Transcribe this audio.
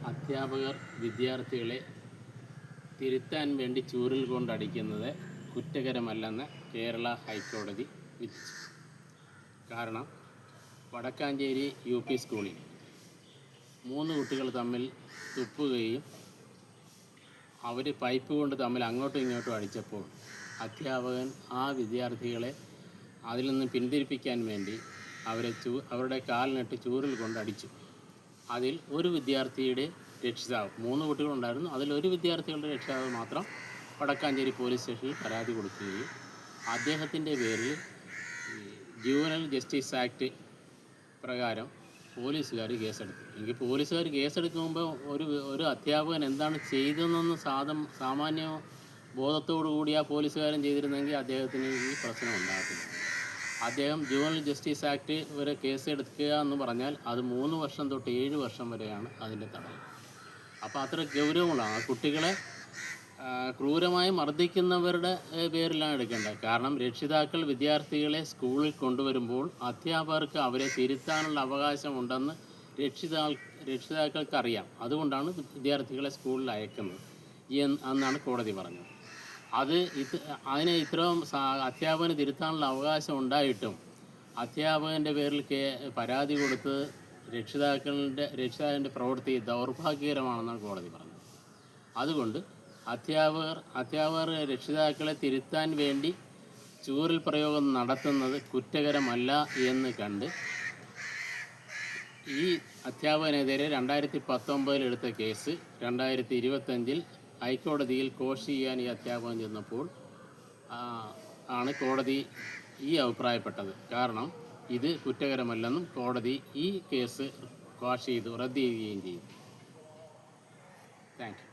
അധ്യാപകർ വിദ്യാർത്ഥികളെ തിരുത്താൻ വേണ്ടി ചൂരൽ കൊണ്ടടിക്കുന്നത് കുറ്റകരമല്ലെന്ന് കേരള ഹൈക്കോടതി വിധിച്ചു. കാരണം വടക്കാഞ്ചേരി UP സ്കൂളിൽ 3 കുട്ടികൾ തമ്മിൽ തുപ്പുകയും അവർ പൈപ്പ് കൊണ്ട് തമ്മിൽ അങ്ങോട്ടും ഇങ്ങോട്ടും അടിച്ചപ്പോൾ അധ്യാപകൻ ആ വിദ്യാർത്ഥികളെ അതിൽ നിന്ന് പിന്തിരിപ്പിക്കാൻ വേണ്ടി അവരുടെ കാലിനിട്ട് ചൂരൽ കൊണ്ട് അടിച്ചു. അതിൽ ഒരു വിദ്യാർത്ഥിയുടെ രക്ഷിതാവ്, 3 കുട്ടികളുണ്ടായിരുന്നു, അതിലൊരു വിദ്യാർത്ഥികളുടെ രക്ഷിതാവ് മാത്രം വടക്കാഞ്ചേരി പോലീസ് സ്റ്റേഷനിൽ പരാതി കൊടുക്കുകയും അദ്ദേഹത്തിൻ്റെ പേരിൽ ജുവനൈൽ ജസ്റ്റിസ് ആക്ട് പ്രകാരം പോലീസുകാർ കേസെടുത്തു. എങ്കിൽ പോലീസുകാർ കേസെടുക്കുമ്പോൾ ഒരു അധ്യാപകൻ എന്താണ് ചെയ്തതെന്ന് സാമാന്യ ബോധത്തോടു കൂടി ആ പോലീസുകാരൻ ചെയ്തിരുന്നെങ്കിൽ അദ്ദേഹത്തിന് ഈ പ്രശ്നം ഉണ്ടാകത്തില്ല. അദ്ദേഹം ജുവനൈൽ ജസ്റ്റിസ് ആക്ട് വരെ കേസെടുക്കുക എന്ന് പറഞ്ഞാൽ അത് 3 വർഷം തൊട്ട് 7 വർഷം വരെയാണ് അതിൻ്റെ തടവ്. അപ്പോൾ അത്ര ഗൗരവമുള്ളതാണ്. കുട്ടികളെ ക്രൂരമായി മർദ്ദിക്കുന്നവരുടെ പേരിലാണ് എടുക്കേണ്ടത്. കാരണം രക്ഷിതാക്കൾ വിദ്യാർത്ഥികളെ സ്കൂളിൽ കൊണ്ടുവരുമ്പോൾ അധ്യാപകർക്ക് അവരെ തിരുത്താനുള്ള അവകാശമുണ്ടെന്ന് രക്ഷിതാക്കൾക്കറിയാം. അതുകൊണ്ടാണ് വിദ്യാർത്ഥികളെ സ്കൂളിൽ അയക്കുന്നത് എന്നാണ് കോടതി പറഞ്ഞത്. അതിന് ഇത്രയും അധ്യാപകന് തിരുത്താനുള്ള അവകാശം ഉണ്ടായിട്ടും അധ്യാപകൻ്റെ പേരിൽ പരാതി കൊടുത്ത് രക്ഷിതാവിൻ്റെ പ്രവൃത്തി ദൗർഭാഗ്യകരമാണെന്നാണ് കോടതി പറഞ്ഞത്. അതുകൊണ്ട് അധ്യാപകർ രക്ഷിതാക്കളെ തിരുത്താൻ വേണ്ടി ചൂരൽ പ്രയോഗം നടത്തുന്നത് കുറ്റകരമല്ല എന്ന് കണ്ട് ഈ അധ്യാപകനെതിരെ 2019 എടുത്ത കേസ് 2025 ഹൈക്കോടതിയിൽ കോഷ് ചെയ്യാൻ ഈ അധ്യാപകൻ ചെന്നപ്പോൾ ആണ് കോടതി ഈ അഭിപ്രായപ്പെട്ടത്. കാരണം ഇത് കുറ്റകരമല്ലെന്നും കോടതി ഈ കേസ് ക്വാഷ് ചെയ്തു, റദ്ദ് ചെയ്യുകയും ചെയ്തു. Thank you.